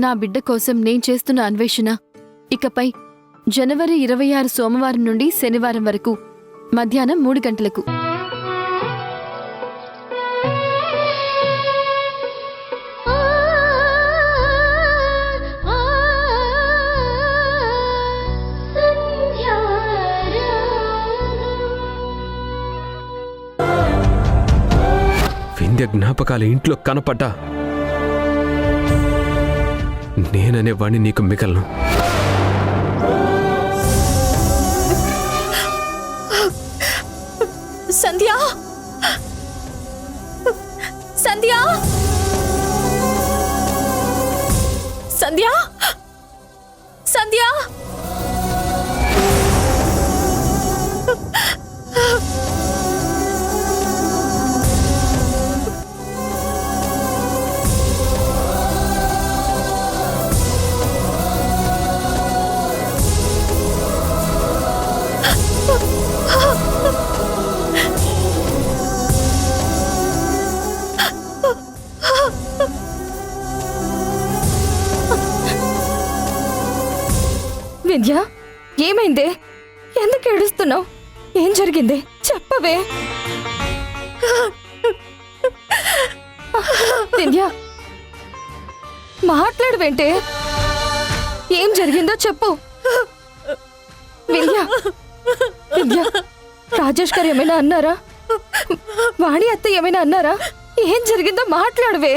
నా బిడ్డ కోసం నేను చేస్తున్న అన్వేషణ ఇకపై జనవరి 26 సోమవారం నుండి శనివారం వరకు మధ్యాహ్నం 3 గంటలకు. వింధ్య జ్ఞాపకాల ఇంట్లో కనపడ్డా నేననే వాణ్ణి నీకు మిగలను. సంధ్య, సంధ్య, సంధ్య, సంధ్య. వింధ్య, ఏమైంది? ఎందుకు ఏడుస్తున్నావు? ఏం జరిగింది చెప్పవే. వింధ్య, మాట్లాడవేంటే? ఏం జరిగిందో చెప్పు. వింధ్య, వింధ్య, రాజేష్ గారు ఏమైనా అన్నారా? వాణి అత్త ఏమైనా అన్నారా? ఏం జరిగిందో మాట్లాడవే.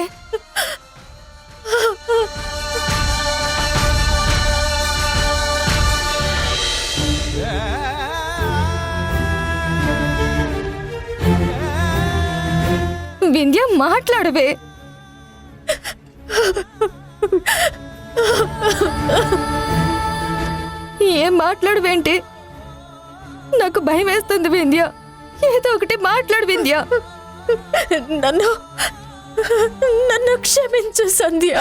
వింధ్య, మాట్లాడవే. ఏం మాట్లాడవేంటి? నాకు భయం వేస్తుంది వింధ్య. ఏదో ఒకటి మాట్లాడు వింధ్య. నన్ను క్షమించు సంధ్య.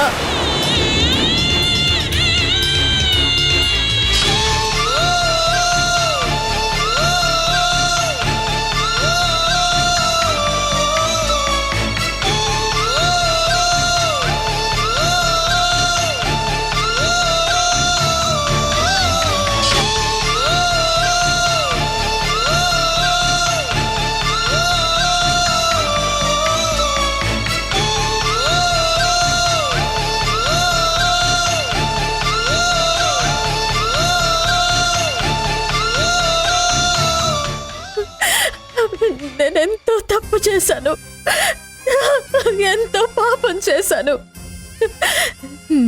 నేనెంతో తప్పు చేశాను, ఎంతో పాపం చేశాను.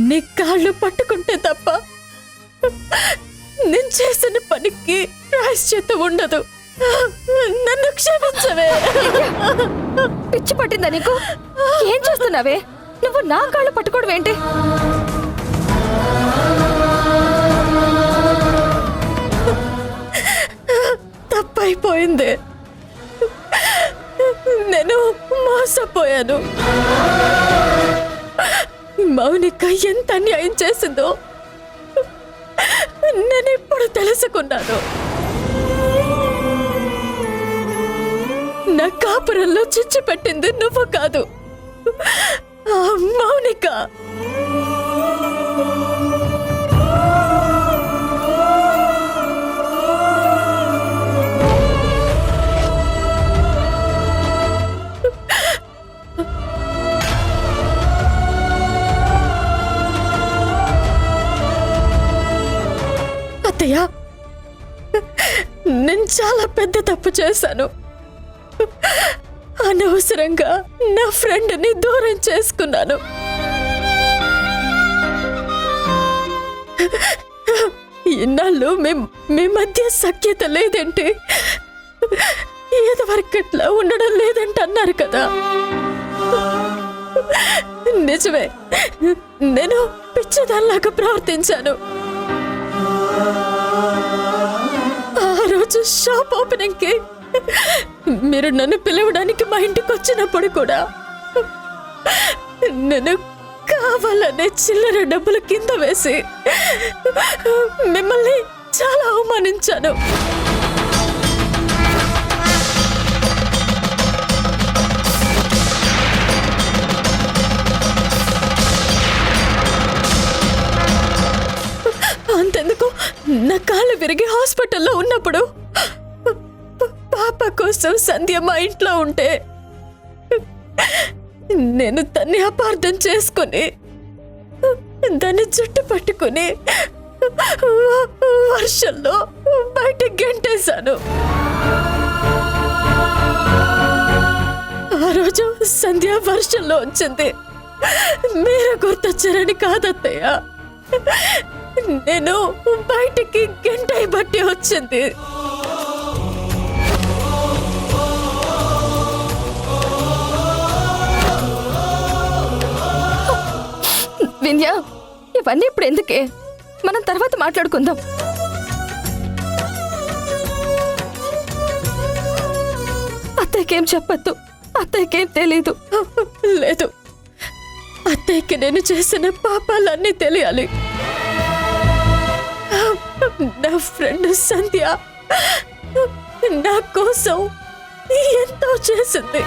నీ కాళ్ళు పట్టుకుంటే తప్ప నేను చేసిన పనికి ప్రాయశ్చిత్తం ఉండదు. నన్ను క్షమించవే. పిచ్చి పట్టిందా నీకు? ఏం చేస్తున్నావే? నువ్వు నా కాళ్ళు పట్టుకోవడం ఏంటి? తప్పైపోయింది. నేను మోసపోయాను. మౌనిక ఎంత అన్యాయం చేసిందో నేను ఇప్పుడు తెలుసుకున్నాను. నా కాపురంలో చిచ్చు పెట్టింది నువ్వు కాదు, ఆ మౌనిక. అత్తయ్య, నేను చాలా పెద్ద తప్పు చేశాను. అనవసరంగా నా ఫ్రెండ్ని దూరం చేసుకున్నాను. ఇన్నాళ్ళు మీ మధ్య సఖ్యత లేదంటే, ఏదవరకట్లా ఉండడం లేదంటే అన్నారు కదా. నిజమే, నేను పిచ్చిదానిలాగా ప్రవర్తించాను. ఆ రోజు షాప్ ఓపెనింగ్ కి మీరు నన్ను పిలవడానికి మా ఇంటికి వచ్చినప్పుడు కూడా నేను కావాలనే చిల్లర డబ్బులు కింద వేసి మిమ్మల్ని చాలా అవమానించాను. నా కాళ్ళు విరిగి హాస్పిటల్లో ఉన్నప్పుడు పాప కోసం సంధ్య మా ఇంట్లో ఉంటే నేను తన్ని అపార్థం చేసుకుని దాన్ని జుట్టు పట్టుకుని వర్షంలో బయటకు గెంటేశాను. ఆ రోజు సంధ్య వర్షంలో వచ్చింది. మీరు గుర్తొచ్చారని కాదత్తయ్య, నేను బయటికి గంటై బట్టి వచ్చింది. వింధ్య, ఇవన్నీ ఇప్పుడు ఎందుకే? మనం తర్వాత మాట్లాడుకుందాం. అత్తయ్యకేం చెప్పొద్దు, అత్తయ్యకేం తెలీదు. లేదు, అత్తయ్యకి నేను చేసిన పాపాలన్నీ తెలియాలి. నా ఫ్రెండ్ సంధ్య నా కోసం ఎంతో చేసింది.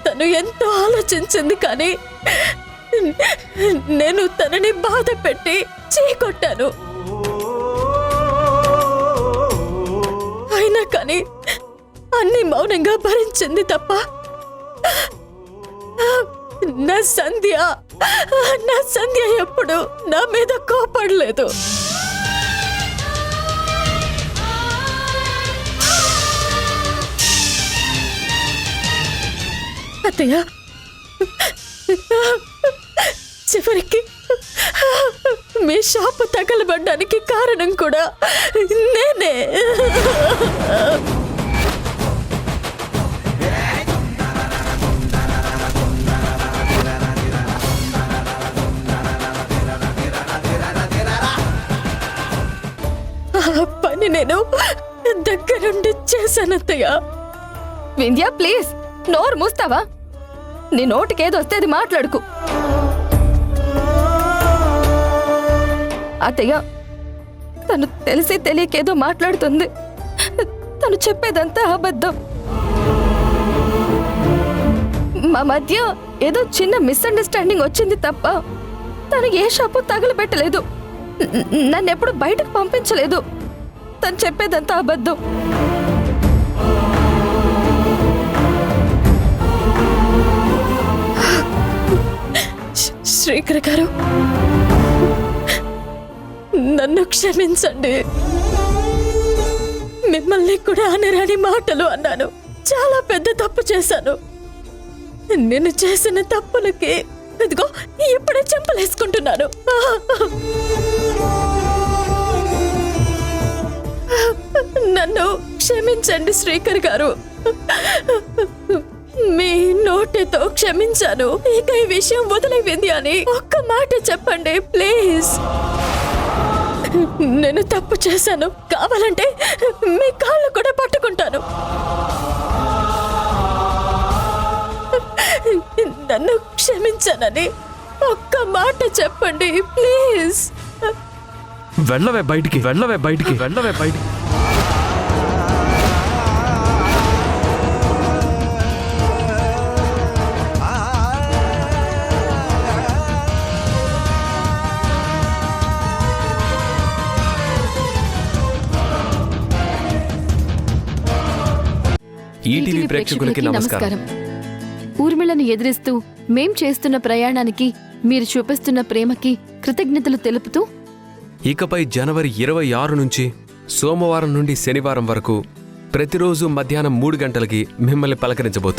తను ఎంతో ఆలోచించింది, కానీ నేను తనని బాధ పెట్టి చీకొట్టాను. అయినా కానీ అన్ని మౌనంగా భరించింది తప్ప నా సంధ్య ఎప్పుడు నా మీద కోపడలేదు. అత్తయ్య, చివరికి మీ షాపు తగలబడ్డానికి కారణం కూడా నేనే. ఆ పని నేను దగ్గరుండి చేశానత్తయ్య. వింధ్య, ప్లీజ్ నోరు మూస్తావా? నీ నోటికేదో వస్తే అది మాట్లాడుకు. అత్తయ్య, తను తెలిసి తెలియకేదో మాట్లాడుతుంది. తను చెప్పేదంతా అబద్ధం. మా మధ్య ఏదో చిన్న మిస్అండర్స్టాండింగ్ వచ్చింది తప్ప తను ఏ షాపు తగలబెట్టలేదు. నన్నెప్పుడు బయటకు పంపించలేదు. తను చెప్పేదంతా అబద్ధం. శ్రీకర్ గారు, నన్ను క్షమించండి. మిమ్మల్ని కూడా అనరాని మాటలు అన్నాను. చాలా పెద్ద తప్పు చేశాను. నేను చేసిన తప్పులకి ఇదిగో ఇప్పుడే చెంపలేసుకుంటున్నాను. నన్ను క్షమించండి శ్రీకర్ గారు. మీ నోటితో క్షమించాను. ఇక ఈ విషయం వదిలేవింది అని ఒక్క మాట చెప్పండి ప్లీజ్. నేను తప్పు చేశాను. కావాలంటే మీ కాళ్ళు కూడా పట్టుకుంటాను. నన్ను క్షమించానని ఒక్క మాట చెప్పండి ప్లీజ్. వెళ్ళవే బయటికి, వెళ్ళవే బయటికి, వెళ్ళవే బయటికి. ఈటీవీ ప్రేక్షకులకి నమస్కారం. ఊర్మిళను ఎదిరిస్తూ మేం చేస్తున్న ప్రయాణానికి మీరు చూపిస్తున్న ప్రేమకి కృతజ్ఞతలు తెలుపుతూ ఇకపై జనవరి 26 నుంచి సోమవారం నుండి శనివారం వరకు ప్రతిరోజు మధ్యాహ్నం 3 గంటలకి మిమ్మల్ని పలకరించబోతుంది.